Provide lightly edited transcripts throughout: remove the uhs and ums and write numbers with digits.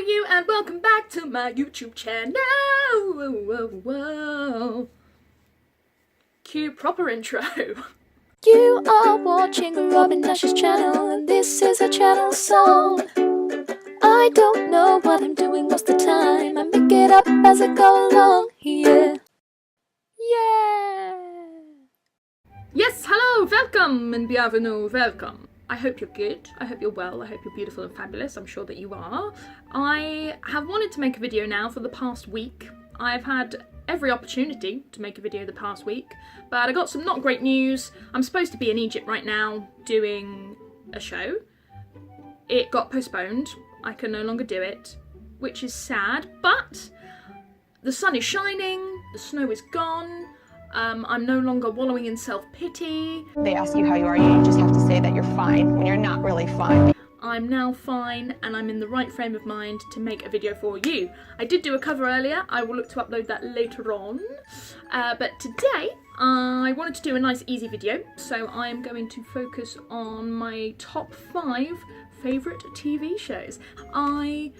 you and welcome back to my YouTube channel. Whoa, whoa, whoa. Cue proper intro. You are watching Robin Nash's channel, and this is a channel song. I don't know what I'm doing most of the time. I make it up as I go along here. Yeah. Yes, hello, welcome and bienvenue, welcome. I hope you're good, I hope you're well, I hope you're beautiful and fabulous, I'm sure that you are. I have wanted to make a video now for the past week. I've had every opportunity to make a video the past week, but I got some not great news. I'm supposed to be in Egypt right now doing a show. It got postponed, I can no longer do it, which is sad, but the sun is shining, the snow is gone, I'm no longer wallowing in self-pity. They ask you how you are, you just have to say that you're fine when you're not really fine. I'm now fine and I'm in the right frame of mind to make a video for you. I did do a cover earlier, I will look to upload that later on. But today I wanted to do a nice easy video, so I am going to focus on my top 5 favourite TV shows. I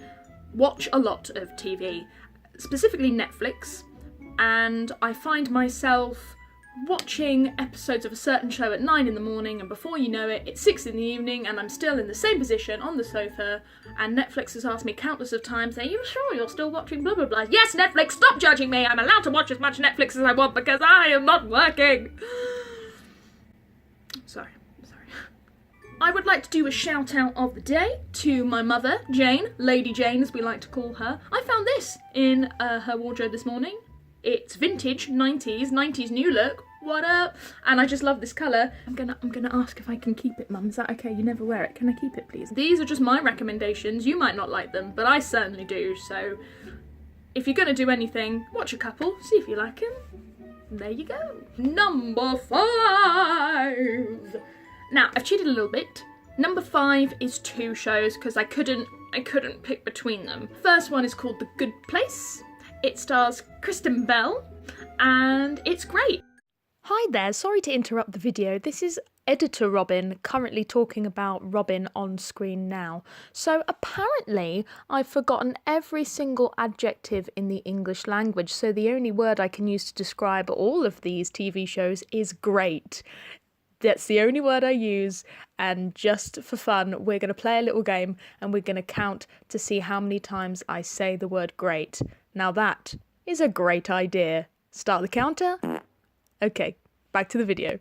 watch a lot of TV, specifically Netflix, and I find myself watching episodes of a certain show at 9 in the morning, and before you know it, it's 6 in the evening and I'm still in the same position on the sofa, and Netflix has asked me countless of times, are you sure you're still watching blah blah blah? Yes, Netflix, stop judging me! I'm allowed to watch as much Netflix as I want because I am not working! Sorry. I would like to do a shout out of the day to my mother, Jane, Lady Jane as we like to call her. I found this in her wardrobe this morning. It's vintage, 90s new look. What up? And I just love this colour. I'm gonna ask if I can keep it, Mum. Is that okay? You never wear it. Can I keep it, please? These are just my recommendations. You might not like them, but I certainly do. So if you're gonna do anything, watch a couple, see if you like them. There you go. Number 5. Now, I've cheated a little bit. Number 5 is 2 shows because I couldn't pick between them. First one is called The Good Place. It stars Kristen Bell, and it's great. Hi there, sorry to interrupt the video. This is Editor Robin currently talking about Robin on screen now. So apparently I've forgotten every single adjective in the English language, so the only word I can use to describe all of these TV shows is great. That's the only word I use, and just for fun, we're going to play a little game and we're going to count to see how many times I say the word great. Now that is a great idea. Start the counter. Okay, back to the video.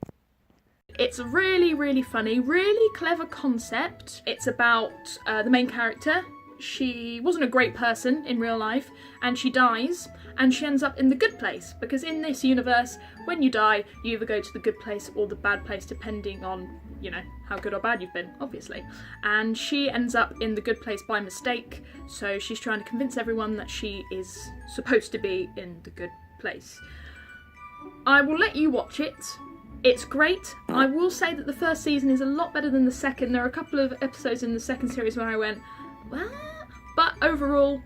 It's a really, really funny, really clever concept. It's about the main character. She wasn't a great person in real life, and she dies, and she ends up in the good place, because in this universe, when you die, you either go to the good place or the bad place, depending on, you know, how good or bad you've been, obviously. And she ends up in the good place by mistake, so she's trying to convince everyone that she is supposed to be in the good place. I will let you watch it. It's great. I will say that the first season is a lot better than the second. There are a couple of episodes in the second series where I went, what? But overall,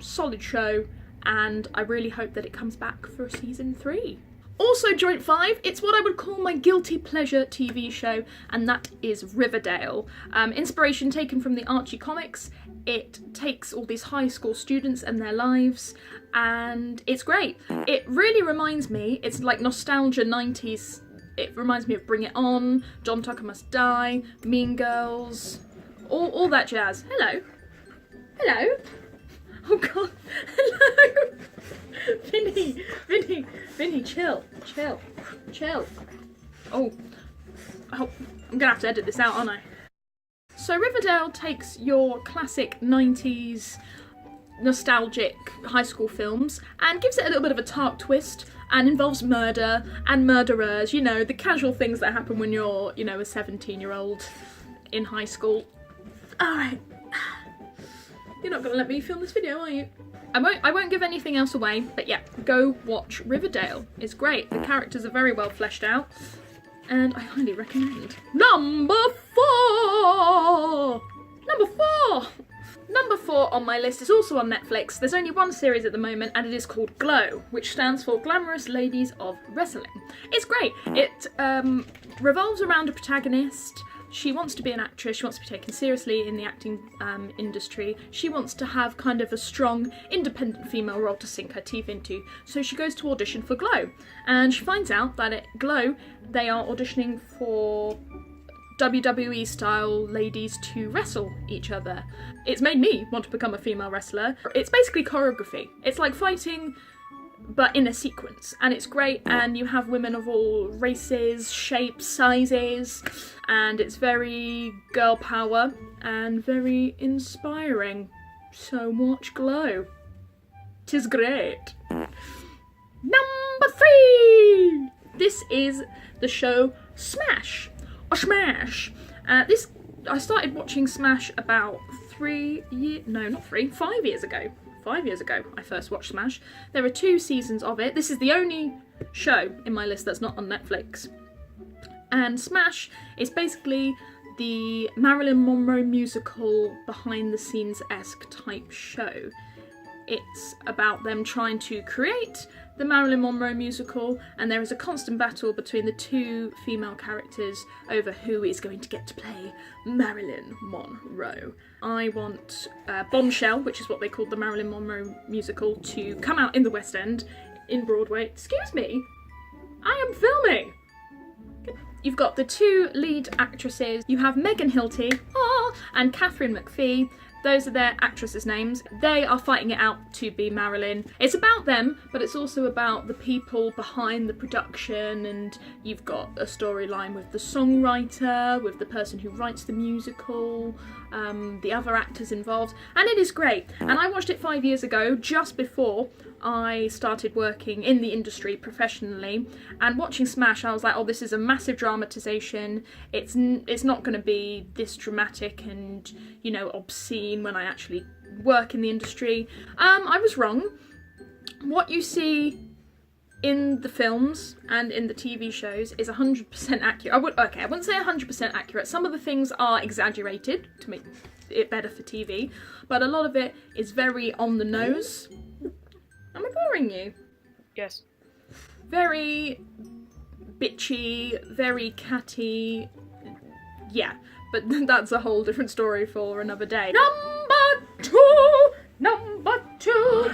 solid show, and I really hope that it comes back for season 3. Also joint 5, it's what I would call my guilty pleasure TV show, and that is Riverdale. Inspiration taken from the Archie comics. It takes all these high school students and their lives, and it's great. It really reminds me, it's like nostalgia 90s. It reminds me of Bring It On, John Tucker Must Die, Mean Girls, all that jazz. Hello. Hello? Oh god, hello! Vinny, chill. Oh, I'm gonna have to edit this out, aren't I? So Riverdale takes your classic 90s nostalgic high school films and gives it a little bit of a dark twist, and involves murder and murderers, you know, the casual things that happen when you're, you know, a 17-year-old in high school. Alright. You're not going to let me film this video, are you? I won't give anything else away, but yeah, go watch Riverdale. It's great. The characters are very well fleshed out, and I highly recommend. Number 4! Number 4 on my list is also on Netflix. There's only one series at the moment, and it is called Glow, which stands for Glamorous Ladies of Wrestling. It's great. It revolves around a protagonist She wants to be an actress, she wants to be taken seriously in the acting industry. She wants to have kind of a strong, independent female role to sink her teeth into. So she goes to audition for Glow. And she finds out that at Glow, they are auditioning for WWE style ladies to wrestle each other. It's made me want to become a female wrestler. It's basically choreography. It's like fighting, but in a sequence, and it's great, and you have women of all races, shapes, sizes, and it's very girl power and very inspiring. So watch Glow. 'Tis great. Number 3! This is the show Smash. Or Smash. I started watching Smash about 5 years ago. 5 years ago I first watched Smash. There are 2 seasons of it. This is the only show in my list that's not on Netflix. And Smash is basically the Marilyn Monroe musical behind the scenes-esque type show. It's about them trying to create the Marilyn Monroe musical, and there is a constant battle between the 2 female characters over who is going to get to play Marilyn Monroe. I want Bombshell, which is what they called the Marilyn Monroe musical, to come out in the West End, in Broadway. Excuse me, I am filming! You've got the 2 lead actresses. You have Megan Hilty and Catherine McPhee. Those are their actresses' names. They are fighting it out to be Marilyn. It's about them, but it's also about the people behind the production, and you've got a storyline with the songwriter, with the person who writes the musical, the other actors involved, and it is great. And I watched it 5 years ago, just before I started working in the industry professionally, and watching Smash I was like, oh, this is a massive dramatisation. It's not going to be this dramatic and, you know, obscene when I actually work in the industry. I was wrong. What you see in the films and in the TV shows is 100% accurate. I wouldn't say 100% accurate. Some of the things are exaggerated to make it better for TV, but a lot of it is very on the nose. Am I boring you? Yes. Very bitchy, very catty. Yeah, but that's a whole different story for another day. Number 2! Number 2!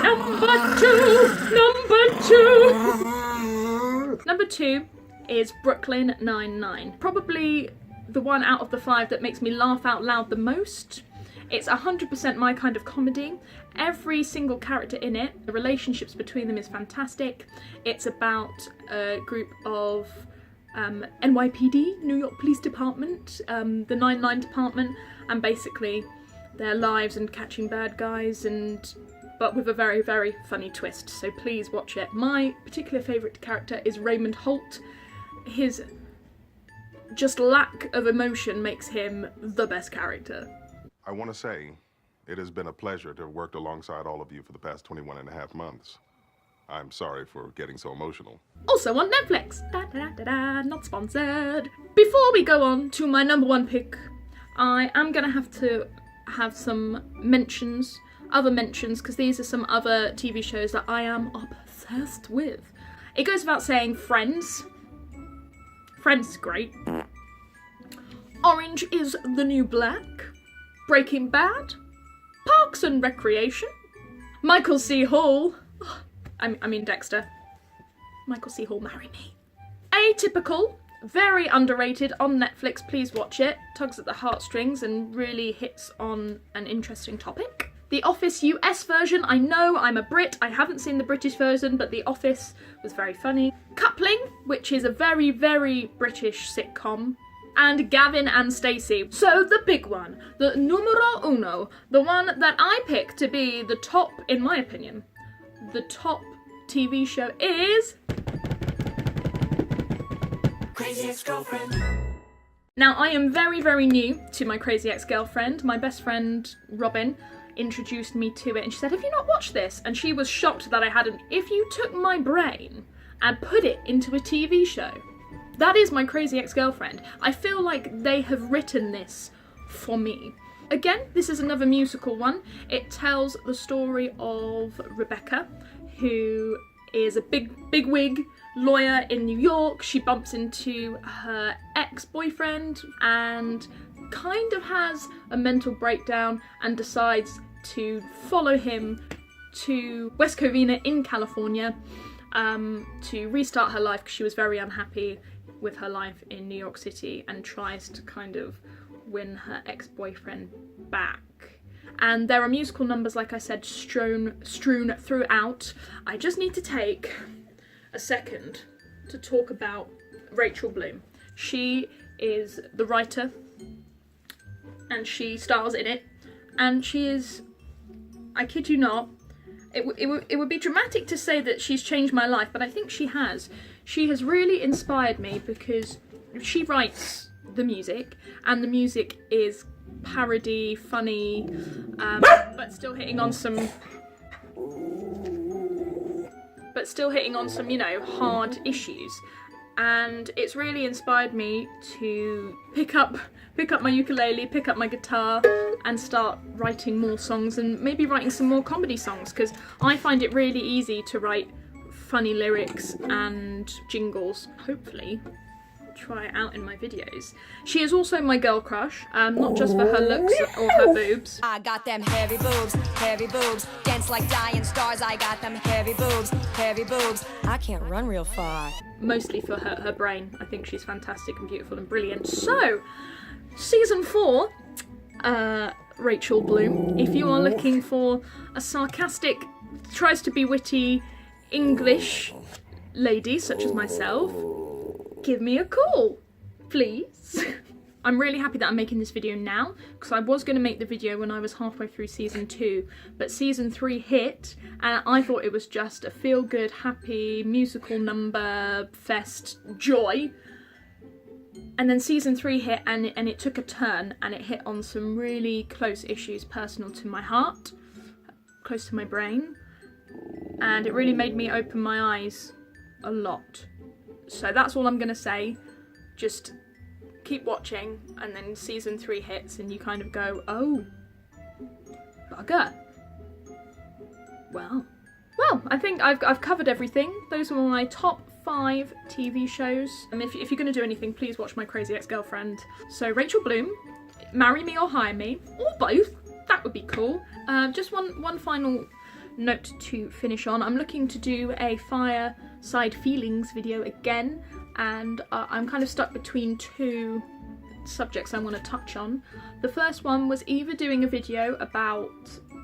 Number 2! Number 2! Number 2 is Brooklyn Nine-Nine. Probably the one out of the 5 that makes me laugh out loud the most. It's 100% my kind of comedy. Every single character in it, the relationships between them is fantastic. It's about a group of NYPD, New York Police Department, the 9-9 department, and basically their lives and catching bad guys, but with a very, very funny twist. So please watch it. My particular favourite character is Raymond Holt. His just lack of emotion makes him the best character. I want to say it has been a pleasure to have worked alongside all of you for the past 21 and a half months. I'm sorry for getting so emotional. Also on Netflix. Not sponsored. Before we go on to my number 1 pick, I am going to have some mentions, other mentions, because these are some other TV shows that I am obsessed with. It goes without saying Friends. Friends is great. Orange is the New Black. Breaking Bad, Parks and Recreation, Michael C. Hall, I mean Dexter, Michael C. Hall, marry me. Atypical, very underrated on Netflix, please watch it. Tugs at the heartstrings and really hits on an interesting topic. The Office US version, I know I'm a Brit, I haven't seen the British version, but The Office was very funny. Coupling, which is a very, very British sitcom. And Gavin and Stacey. So the big one, the numero uno, the one that I pick to be the top, in my opinion, the top TV show is Crazy Ex-Girlfriend. Now I am very, very new to my Crazy Ex-Girlfriend. My best friend Robin introduced me to it and she said, have you not watched this? And she was shocked that I hadn't. If you took my brain and put it into a TV show, that is my Crazy Ex-Girlfriend. I feel like they have written this for me. Again, this is another musical one. It tells the story of Rebecca, who is a big wig lawyer in New York. She bumps into her ex-boyfriend and kind of has a mental breakdown and decides to follow him to West Covina in California to restart her life because she was very unhappy with her life in New York City, and tries to kind of win her ex-boyfriend back. And there are musical numbers, like I said, strewn throughout. I just need to take a second to talk about Rachel Bloom. She is the writer and she stars in it, and she is, I kid you not, it would be dramatic to say that she's changed my life, but I think she has. She has really inspired me because she writes the music, and the music is parody, funny, but still hitting on some, you know, hard issues. And it's really inspired me to pick up my ukulele, pick up my guitar, and start writing more songs, and maybe writing some more comedy songs, because I find it really easy to write funny lyrics and jingles. Hopefully try it out in my videos. She is also my girl crush, not just for her looks or her boobs. I got them hairy boobs, dance like dying stars. I got them hairy boobs. I can't run real far. Mostly for her brain. I think she's fantastic and beautiful and brilliant. So, season 4, Rachel Bloom. If you are looking for a sarcastic, tries to be witty English lady such as myself, give me a call, please. I'm really happy that I'm making this video now, because I was going to make the video when I was halfway through season 2, but season 3 hit, and I thought it was just a feel-good, happy, musical number, fest, joy. And then season 3 hit, and it took a turn, and it hit on some really close issues personal to my heart, close to my brain, and it really made me open my eyes a lot. So that's all I'm going to say. Just keep watching, and then season 3 hits and you kind of go, oh, bugger. Well, I think I've covered everything. Those were my top 5 TV shows. And if you're going to do anything, please watch My Crazy Ex-Girlfriend. So Rachel Bloom, marry me or hire me, or both. That would be cool. Just one final note to finish on. I'm looking to do a Fireside Feelings video again, and I'm kind of stuck between 2 subjects I want to touch on. The first one was either doing a video about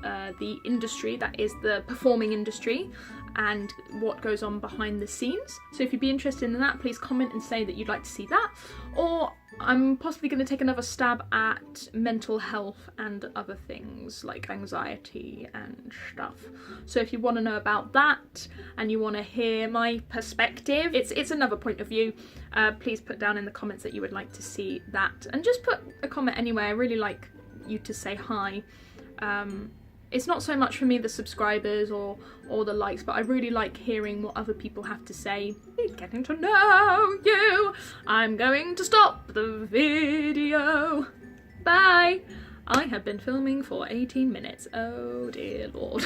the industry, that is the performing industry, and what goes on behind the scenes. So if you'd be interested in that, please comment and say that you'd like to see that. Or I'm possibly going to take another stab at mental health and other things like anxiety and stuff. So if you want to know about that and you want to hear my perspective, it's another point of view, please put down in the comments that you would like to see that. And just put a comment anywhere. I really like you to say hi. It's not so much for me, the subscribers or the likes, but I really like hearing what other people have to say. Getting to know you. I'm going to stop the video. Bye. I have been filming for 18 minutes. Oh dear Lord.